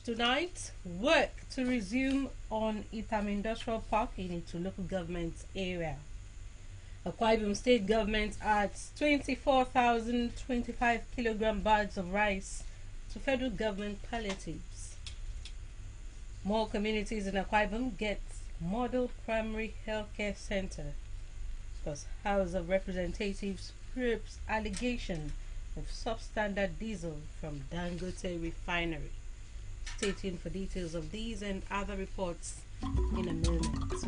Tonight, work to resume on Itam Industrial Park in its local government area. Akwa Ibom State Government adds 24,025 kilogram bags of rice to federal government palliatives. More communities in Akwa Ibom get model primary healthcare center. Because House of Representatives probes allegation of substandard diesel from Dangote refinery. Stay tuned for details of these and other reports in a moment.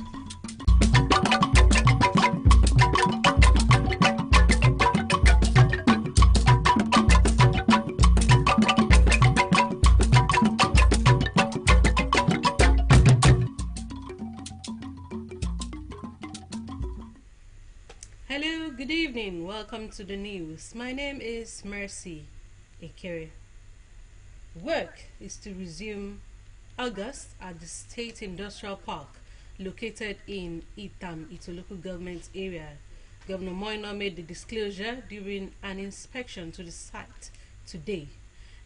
Hello, good evening. Welcome to the news. My name is Mercy Ekere. Work is to resume August at the State Industrial Park located in Itam, its local government area. Governor Moino made the disclosure during an inspection to the site today.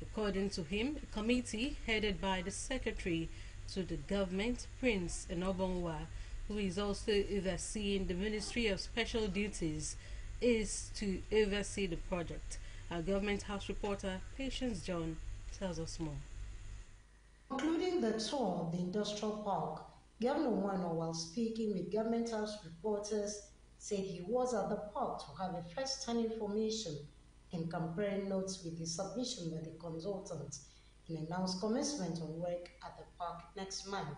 According to him, a committee headed by the Secretary to the government, Prince Enobonwa, who is also overseeing the Ministry of Special Duties, is to oversee the project. Our Government House reporter, Patience John, tells us more. Concluding the tour of the industrial park, Governor Moino, while speaking with Government House reporters, said he was at the park to have a first-hand information and comparing notes with the submission by the consultant and announced commencement of work at the park next month.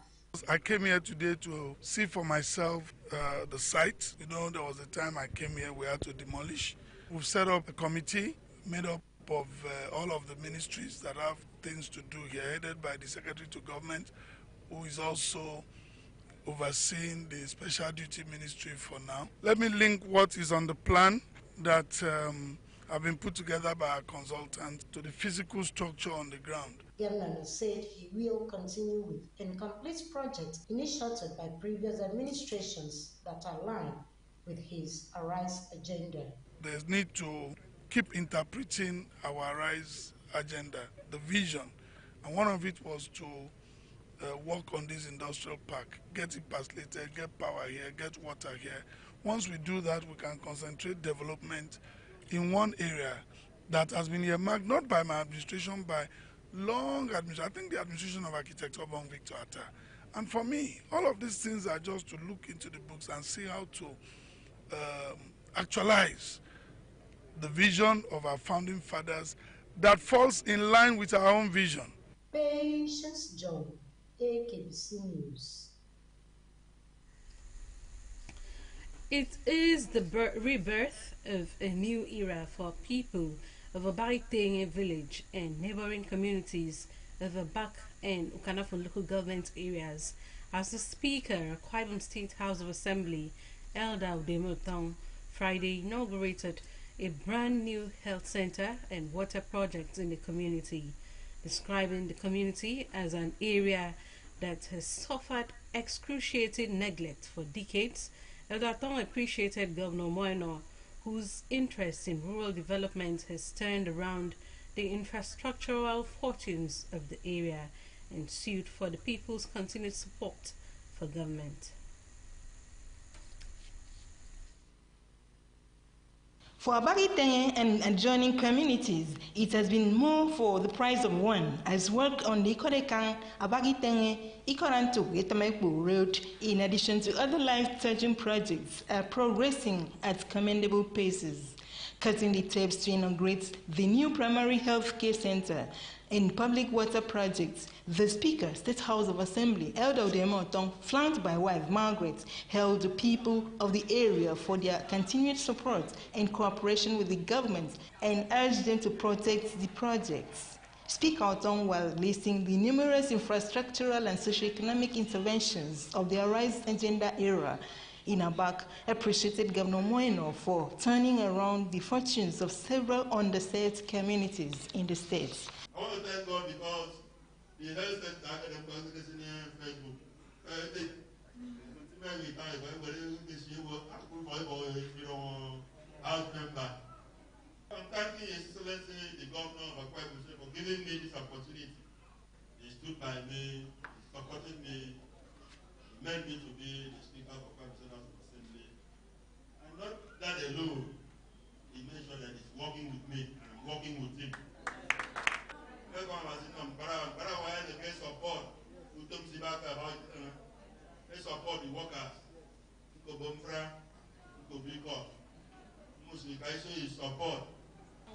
I came here today to see for myself the site. You know, there was a time I came here we had to demolish. We've set up a committee made up of all of the ministries that have things to do here, headed by the Secretary to Government, who is also overseeing the Special Duty Ministry for now. Let me link what is on the plan that have been put together by our consultant to the physical structure on the ground. Governor said he will continue with incomplete projects initiated by previous administrations that align with his Arise agenda. There's need to keep interpreting our Arise agenda, the vision, and one of it was to work on this industrial park, get it facilitated, get power here, get water here. Once we do that, we can concentrate development in one area that has been earmarked not by my administration, by long administration. I think the administration of Architect Obon Victor Atta. And for me, all of these things are just to look into the books and see how to actualize the vision of our founding fathers that falls in line with our own vision. Patience John, Akbc News. It is the rebirth of a new era for people of Abaitenge village and neighboring communities of Abak and Ukanafo local government areas as the Speaker of Akwa Ibom State House of Assembly, Elder Udemotong, Friday inaugurated a brand new health center and water project in the community, describing the community as an area that has suffered excruciating neglect for decades. Elder Tong appreciated Governor Moino, whose interest in rural development has turned around the infrastructural fortunes of the area and sued for the people's continued support for government. For Abaitenge and adjoining communities, it has been more for the price of one, as work on the Ikodekan, Abaitenge, Ikoranto, Yetamekbo Road, in addition to other life-touching projects, are progressing at commendable paces. cutting the tapes to inaugurate the new primary health care center and public water projects. The Speaker, State House of Assembly, Elder Odemotong, flanked by wife Margaret, hailed the people of the area for their continued support and cooperation with the government and urged them to protect the projects. Speaker Otong, while listing the numerous infrastructural and socio-economic interventions of the Arise Agenda era in Abak, appreciated Governor Moeno for turning around the fortunes of several underserved communities in the state. I want to thank God because the health center academic consultation in Facebook. I'm thanking His Excellency, the Governor of Akbc for giving me this opportunity. He stood by me, he supported me, he made me to be the Speaker of Akbc House of Assembly. And not that alone, he made sure that he's working with me and I'm working with him. Support the workers, support.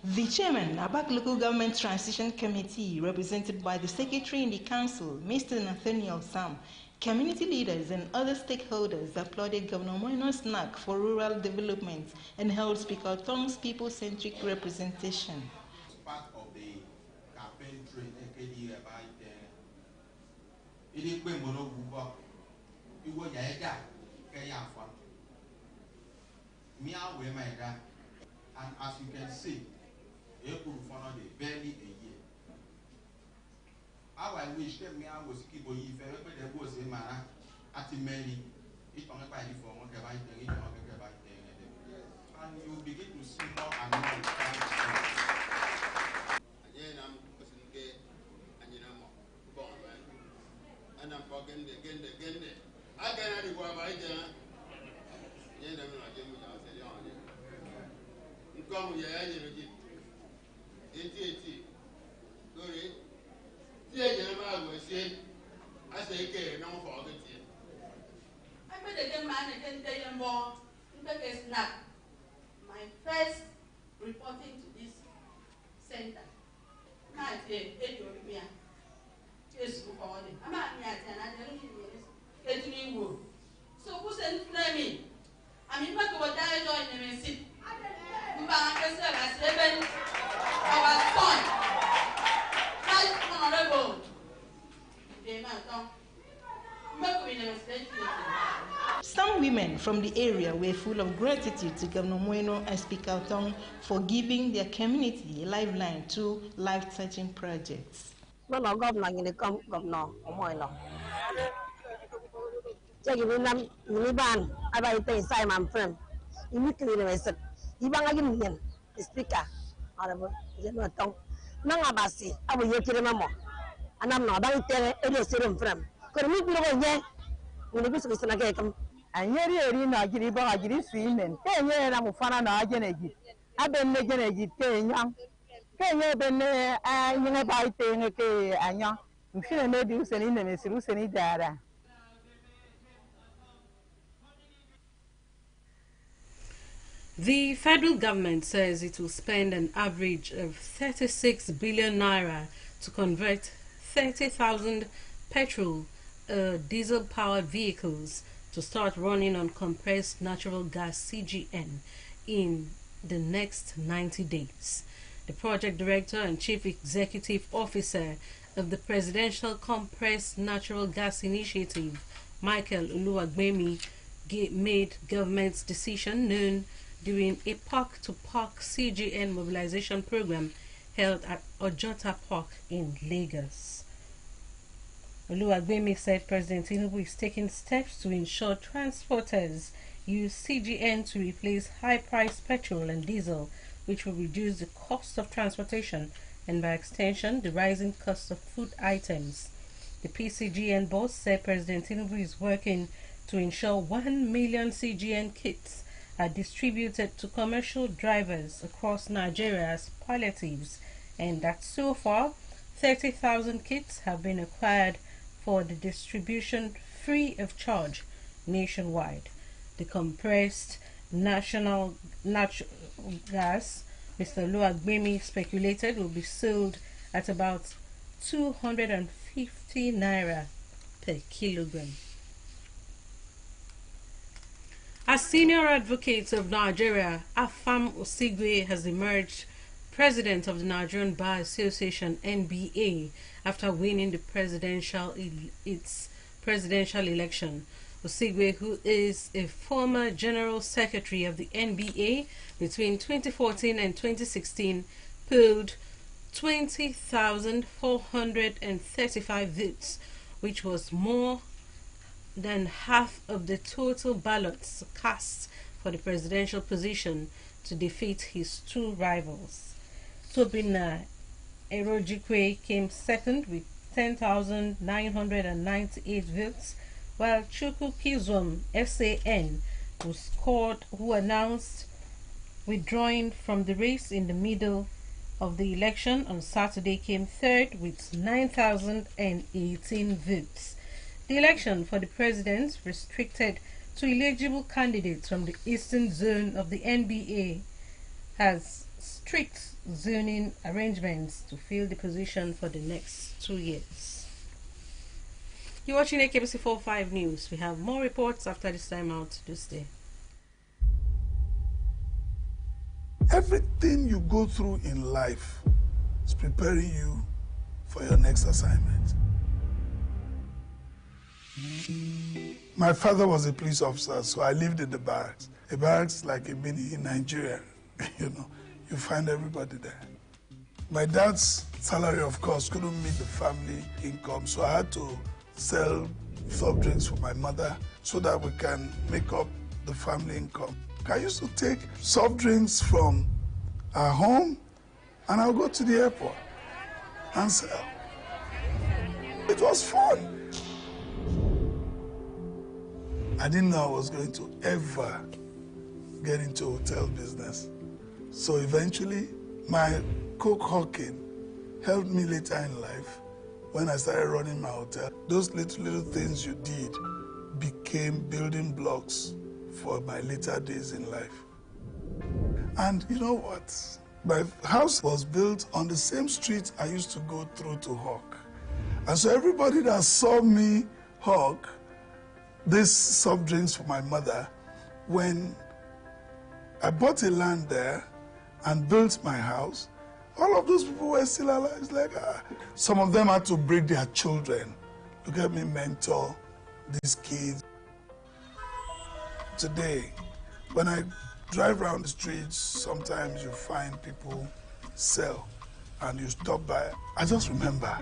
The chairman, Abak Local Government Transition Committee, represented by the secretary in the council, Mr. Nathaniel Sam, community leaders and other stakeholders applauded Governor Moeno's knack for rural development and held Speaker Tong's people-centric representation. Part of the campaign train, and as you can see, April followed barely a year. How I wish that I was keeping you if there was a man at many, if I'm by the form of and you begin to see more and more. Again, I'm gay, and you know, and I'm forgetting again. I cannot go by there. Come here, sorry. I say, no forget it. I bet a man can tell you more. It's not my first reporting to this center. My dear, yes, I'm not yet, and I don't get me wood. So who sent me? I mean, what would I join them and sit? Our son, right honorable. Some women from the area were full of gratitude to Governor Moeno and Speaker Otong for giving their community a lifeline to life-touching projects. Governor Moeno. Ibang agin speaker honorable Tong nang abasi abu yekire mamo anam no bang tere edo serum from ko mi bi ko nye ni bisu sana ke kam anyeri eri na agiri ba agiri simen ke nye na mufana na ajeneji abenne jeneji ke nyang ke nye benne nyenge ba ite ke anya mfine ne bi useni ne mesiru useni dara. The federal government says it will spend an average of 36 billion naira to convert 30,000 petrol diesel-powered vehicles to start running on compressed natural gas (CGN) in the next 90 days. The project director and chief executive officer of the Presidential Compressed Natural Gas Initiative, Michael Oluwagbemi, made government's decision known during a park-to-park CGN mobilization program held at Ojota Park in Lagos. Oluwagbemi said President Tinubu is taking steps to ensure transporters use CGN to replace high-priced petrol and diesel, which will reduce the cost of transportation and by extension the rising cost of food items. The PCGN boss said President Tinubu is working to ensure 1 million CGN kits are distributed to commercial drivers across Nigeria as palliatives, and that so far 30,000 kits have been acquired for the distribution free of charge nationwide. The compressed national natural gas, Mr. Akbc speculated will be sold at about 250 naira per kilogram. As senior advocate of Nigeria, Afam Osigwe has emerged president of the Nigerian Bar Association (NBA) after winning the presidential election. Osigwe, who is a former general secretary of the NBA between 2014 and 2016, polled 20,435 votes, which was more than half of the total ballots cast for the presidential position, to defeat his two rivals. Tobina Erojikwe came second with 10,998 votes, while Chukwu Kizom SAN, who announced withdrawing from the race in the middle of the election on Saturday, came third with 9,018 votes. The election for the president, restricted to eligible candidates from the eastern zone of the NBA, has strict zoning arrangements to fill the position for the next 2 years. You're watching Akbc 45 News. We have more reports after this time out this day. Everything you go through in life is preparing you for your next assignment. My father was a police officer, so I lived in the barracks. A barracks like a mini in Nigeria, you find everybody there. My dad's salary, of course, couldn't meet the family income, so I had to sell soft drinks for my mother so that we can make up the family income. I used to take soft drinks from our home and I'll go to the airport and sell. It was fun. I didn't know I was going to ever get into hotel business. So eventually, my coke hawking helped me later in life when I started running my hotel. Those little things you did became building blocks for my later days in life. And you know what? My house was built on the same street I used to go through to hawk. And so everybody that saw me hawk these soft drinks for my mother, when I bought a land there and built my house, all of those people were still alive. It's like, some of them had to break their children. Look at me mentor these kids. Today, when I drive around the streets, sometimes you find people sell and you stop by. I just remember,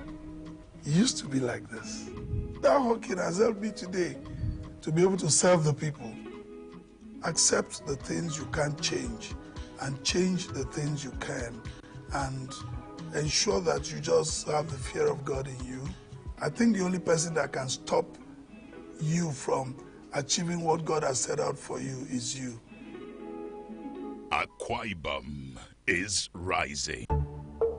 it used to be like this. That hawking has helped me today to be able to serve the people. Accept the things you can't change and change the things you can, and ensure that you just have the fear of God in you. I think the only person that can stop you from achieving what God has set out for you is you. Akwa Ibom is rising.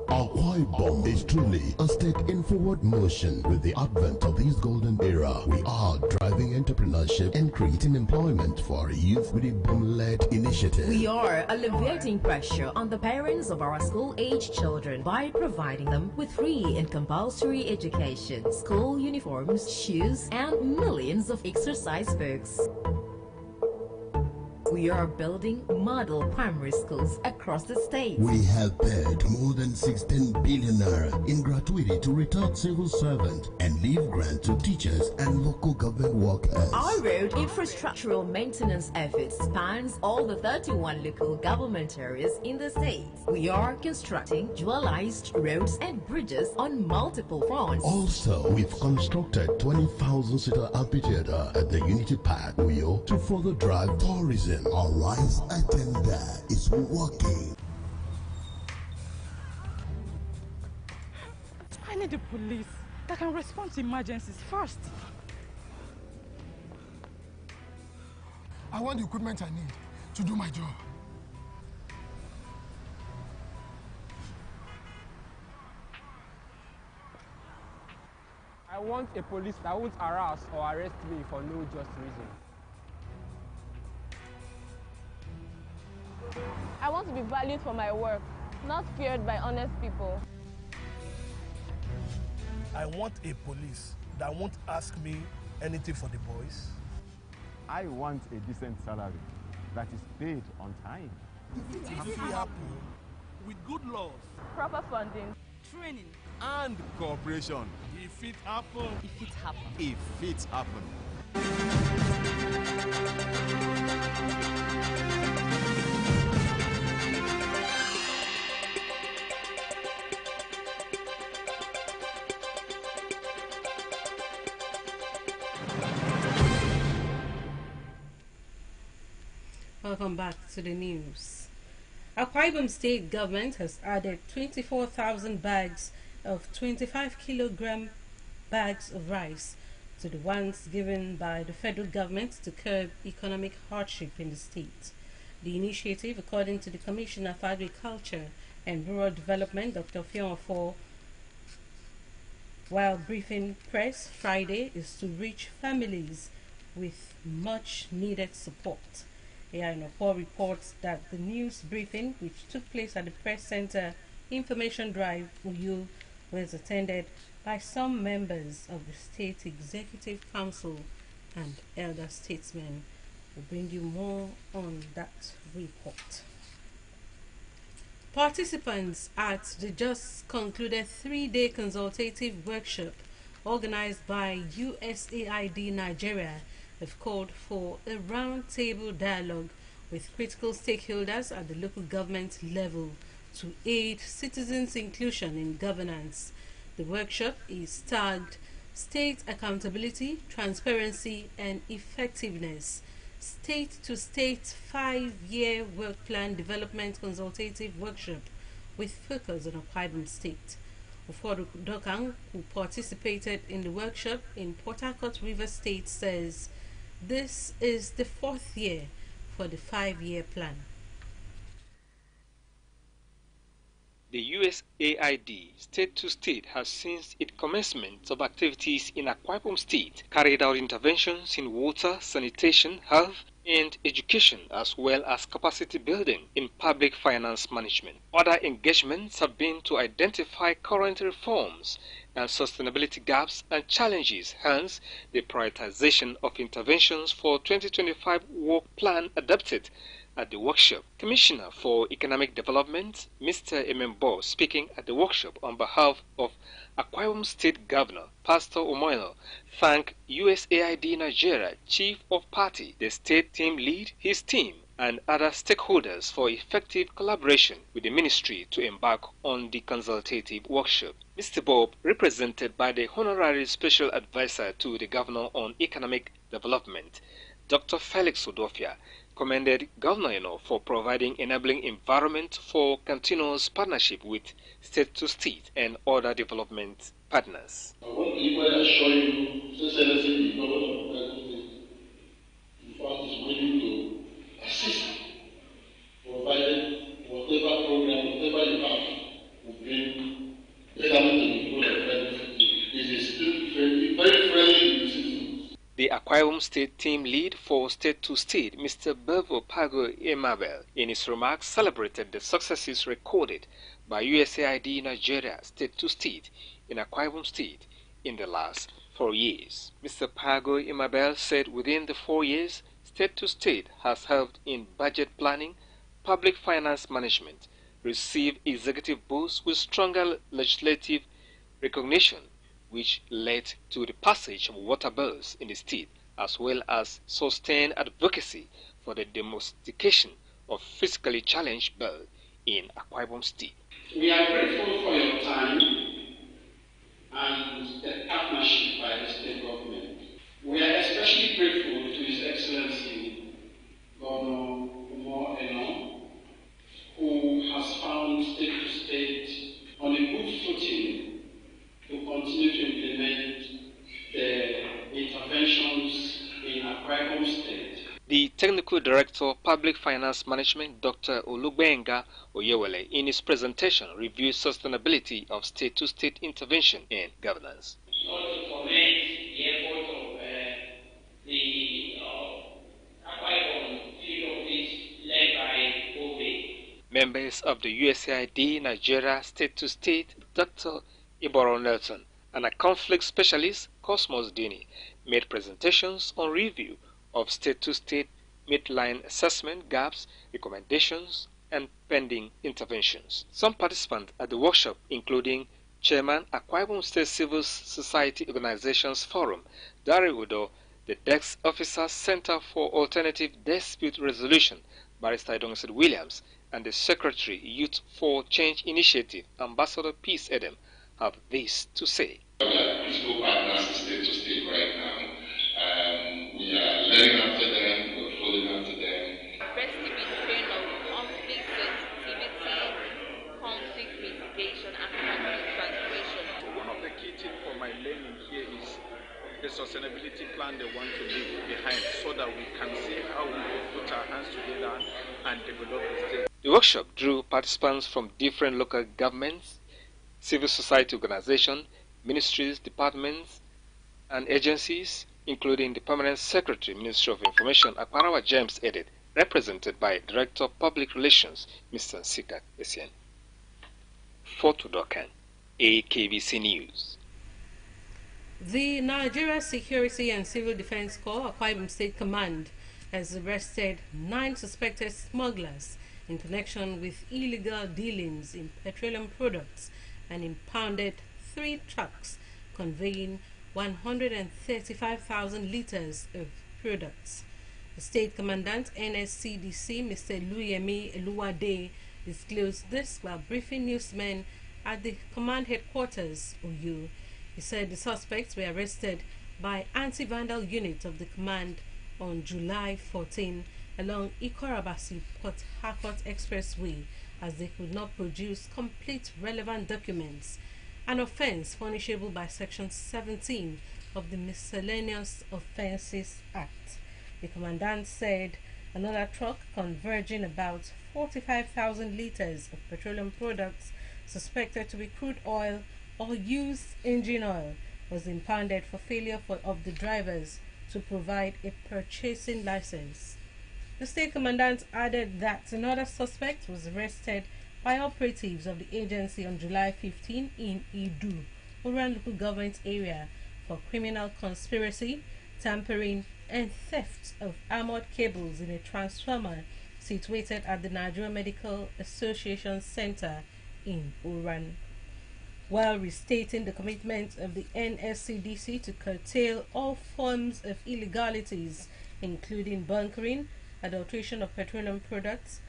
Akwa Ibom is truly a state in forward motion. With the advent of this golden era, we are driving entrepreneurship and creating employment for youth with a Ibom-led initiative. We are alleviating pressure on the parents of our school-age children by providing them with free and compulsory education, school uniforms, shoes, and millions of exercise books. We are building model primary schools across the state. We have paid more than 16 billion naira in gratuity to retired civil servants and leave grant to teachers and local government workers. Our road infrastructural maintenance efforts spans all the 31 local government areas in the state. We are constructing dualized roads and bridges on multiple fronts. Also, we've constructed 20,000-seater amphitheater at the Unity Park, Uyo, to further drive tourism. Our rise agenda is working. I need the police that can respond to emergencies fast. I want the equipment I need to do my job. I want a police that won't harass or arrest me for no just reason. be valued for my work, not feared by honest people. I want a police that won't ask me anything for the boys. I want a decent salary that is paid on time. If it happen with good laws, Proper funding, training, and cooperation. if it happen, if it happens. If it happen. Welcome back to the news. Akwa Ibom State government has added 24,000 bags of 25-kilogram bags of rice to the ones given by the federal government to curb economic hardship in the state. The initiative, according to the Commissioner for Agriculture and Rural Development, Dr. Fionfo, while briefing press Friday, is to reach families with much needed support. Ayanopor reports that the news briefing, which took place at the Press Center Information Drive, Uyu, was attended by some members of the State Executive Council and elder statesmen. We'll bring you more on that report. Participants at the just concluded 3-day consultative workshop organized by USAID Nigeria have called for a roundtable dialogue with critical stakeholders at the local government level to aid citizens' inclusion in governance. The workshop is tagged State Accountability, Transparency and Effectiveness, State-to-State 5-year Work Plan Development Consultative Workshop with focus on Akwa Ibom State. Ufodu Dokang, who participated in the workshop in Port Harcourt, River State, says this is the 4th year for the 5-year plan. The USAID state-to-state has since its commencement of activities in Akwa Ibom State carried out interventions in water, sanitation, health, and education, as well as capacity building in public finance management. Other engagements have been to identify current reforms and sustainability gaps and challenges, hence the prioritization of interventions for 2025 work plan adopted at the workshop. Commissioner for Economic Development, Mr. Emembo, speaking at the workshop on behalf of Akwa Ibom State Governor Pastor Omoilo, thanked USAID Nigeria Chief of Party, the state team lead, his team, and other stakeholders for effective collaboration with the ministry to embark on the consultative workshop. Mr. Bob, represented by the Honorary Special Advisor to the Governor on Economic Development, Dr. Felix Odofia, commended Governor for providing enabling environment for continuous partnership with state-to-state and other development partners. I want to equally assure you, since the government of Akwa State, in fact, is willing to assist, provided whatever program, whatever you have, will bring betterment to the people of Akwa State. It is still very friendly with citizens. The Akwa Ibom State team lead for state-to-state, Mr. Bevo Pago Emabel, in his remarks celebrated the successes recorded by USAID Nigeria state-to-state in Akwa Ibom State in the last 4 years. Mr. Pago Emabel said within the 4 years, state-to-state has helped in budget planning, public finance management, received executive boosts with stronger legislative recognition, which led to the passage of water bills in the state, as well as sustained advocacy for the domestication of physically challenged birds in Akwa Ibom State. We are grateful for your time and the partnership by the state government. We are especially grateful to His Excellency Governor Umo Eno, who has found state-to-state on a good footing to continue to implement the interventions in Akwa Ibom State. The Technical Director of Public Finance Management, Dr. Olugbenga Oyewele, in his presentation reviewed sustainability of state-to-state intervention and governance. In order to commend the effort of the Akwa Ibom field office led by OVE. Members of the USAID Nigeria State-to-State, Dr. Iboro Nelson, and a conflict specialist, Cosmos Dini, made presentations on review of state-to-state midline assessment gaps, recommendations, and pending interventions. Some participants at the workshop, including Chairman Akwa Ibom State Civil Society Organizations Forum, Dari Udo, the Desk Officer Center for Alternative Dispute Resolution, Barrister Idonset Williams, and the Secretary Youth for Change Initiative, Ambassador Peace Edem, have this to say. We are peaceful partners state to state right now. We are learning after them, we're following after them. Best to be trained on conflict sensitivity, conflict mitigation, and conflict transformation. One of the key things for my learning here is the sustainability plan they want to leave behind so that we can see how we can put our hands together and develop the state. The workshop drew participants from different local governments, civil society organizations, ministries, departments, and agencies, including the Permanent Secretary, Ministry of Information, Akparawa James Edit, represented by Director of Public Relations, Mr. Sikak Essien. Photo Dokan, Akbc News. The Nigeria Security and Civil Defense Corps, Akwa Ibom State Command, has arrested 9 suspected smugglers in connection with illegal dealings in petroleum products and impounded 3 trucks conveying 135,000 liters of products. The State Commandant, NSCDC, Mr. Luyemi Eluwade, disclosed this while briefing newsmen at the command headquarters, Oyo. He said the suspects were arrested by anti-vandal unit of the command on July 14 along Ikorabasi Port Harcourt Expressway as they could not produce complete relevant documents, an offense punishable by Section 17 of the Miscellaneous Offences Act. The commandant said another truck converging about 45,000 liters of petroleum products suspected to be crude oil or used engine oil was impounded for failure of the drivers to provide a purchasing license. The State Commandant added that another suspect was arrested by operatives of the agency on July 15 in Idu, Oran local government area, for criminal conspiracy, tampering, and theft of armored cables in a transformer situated at the Nigeria Medical Association Center in Oran. While restating the commitment of the NSCDC to curtail all forms of illegalities, including bunkering, adulteration of petroleum products,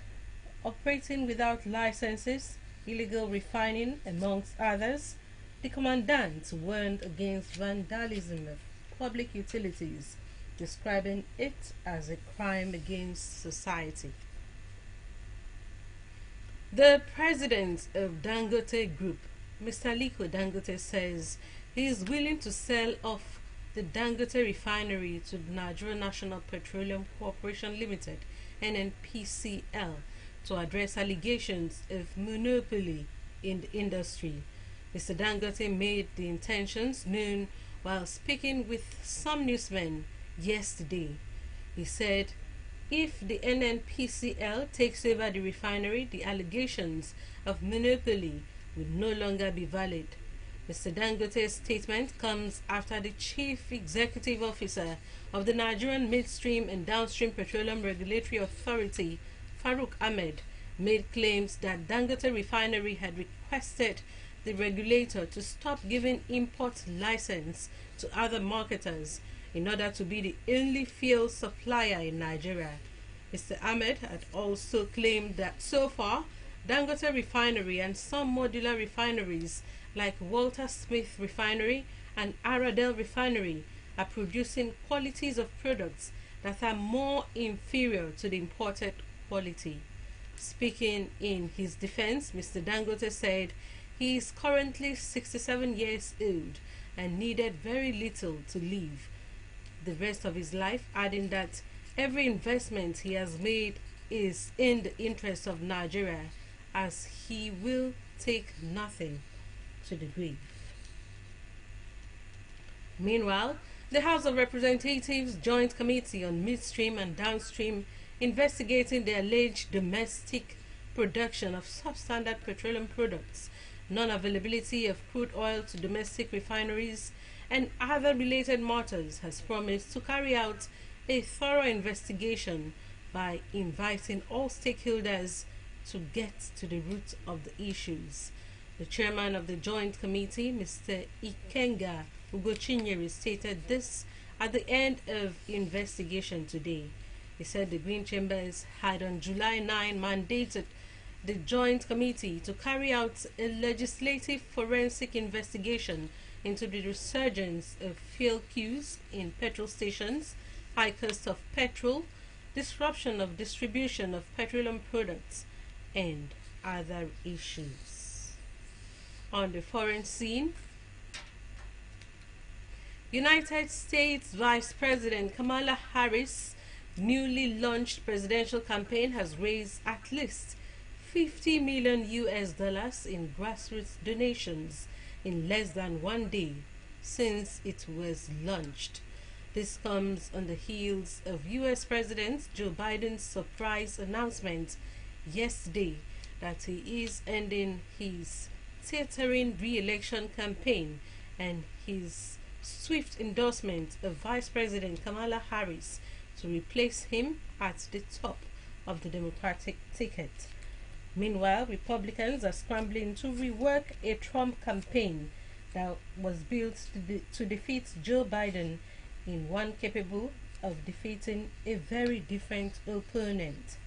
operating without licenses, illegal refining, amongst others, the commandant warned against vandalism of public utilities, describing it as a crime against society. The president of Dangote Group, Mr. Aliko Dangote, says he is willing to sell off the Dangote refinery to the Nigeria National Petroleum Corporation Limited, NNPCL, to address allegations of monopoly in the industry. Mr. Dangote made the intentions known while speaking with some newsmen yesterday. He said if the NNPCL takes over the refinery, the allegations of monopoly will no longer be valid. Mr. Dangote's statement comes after the Chief Executive Officer of the Nigerian Midstream and Downstream Petroleum Regulatory Authority, Farouk Ahmed, made claims that Dangote Refinery had requested the regulator to stop giving import license to other marketers in order to be the only fuel supplier in Nigeria. Mr. Ahmed had also claimed that so far, Dangote Refinery and some modular refineries like Walter Smith Refinery and Aradel Refinery are producing qualities of products that are more inferior to the imported quality. Speaking in his defense, Mr. Dangote said he is currently 67 years old and needed very little to live the rest of his life, adding that every investment he has made is in the interest of Nigeria, as he will take nothing to the grave. Meanwhile, the House of Representatives Joint Committee on Midstream and Downstream investigating the alleged domestic production of substandard petroleum products, non-availability of crude oil to domestic refineries, and other related matters, has promised to carry out a thorough investigation by inviting all stakeholders to get to the root of the issues. The chairman of the Joint Committee, Mr. Ikenga Ugochinyere, stated this at the end of investigation today. He said the Green Chambers had on July 9 mandated the Joint Committee to carry out a legislative forensic investigation into the resurgence of fuel queues in petrol stations, high cost of petrol, disruption of distribution of petroleum products, and other issues. On the foreign scene, United States Vice President Kamala Harris' newly launched presidential campaign has raised at least $50 million in grassroots donations in less than 1 day since it was launched. This comes on the heels of U.S. President Joe Biden's surprise announcement yesterday that he is ending his teetering re-election campaign and his swift endorsement of Vice President Kamala Harris to replace him at the top of the Democratic ticket. Meanwhile, Republicans are scrambling to rework a Trump campaign that was built to defeat Joe Biden in one capable of defeating a very different opponent.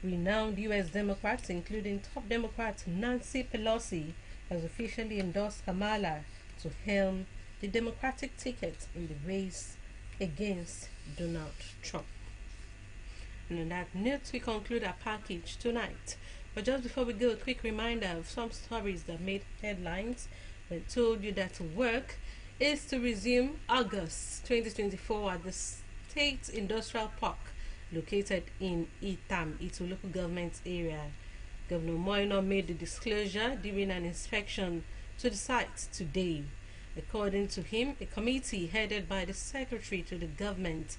Renowned U.S. Democrats, including top Democrat Nancy Pelosi, has officially endorsed Kamala to helm the Democratic ticket in the race against Donald Trump. And on that note, we conclude our package tonight. But just before we go, a quick reminder of some stories that made headlines. We told you that work is to resume August 2024 at the State Industrial Park located in Itam, Itu local government area. Governor Moino made the disclosure during an inspection to the site today. According to him, a committee headed by the Secretary to the government,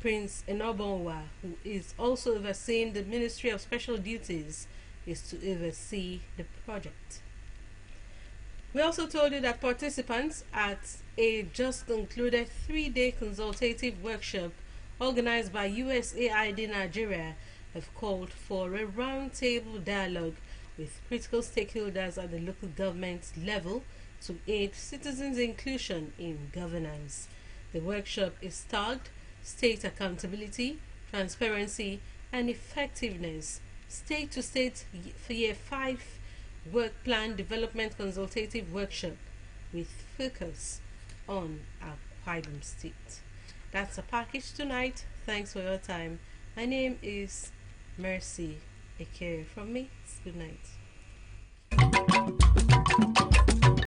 Prince Enobonwa, who is also overseeing the Ministry of Special Duties, is to oversee the project. We also told you that participants at a just concluded 3-day consultative workshop organized by USAID Nigeria have called for a roundtable dialogue with critical stakeholders at the local government level to aid citizens' inclusion in governance. The workshop is tagged State Accountability, Transparency and Effectiveness, State-to-State Year 5 Work Plan Development Consultative Workshop with focus on Akwa Ibom State. That's a package tonight. Thanks for your time. My name is Mercy Ekere. From me, it's good night.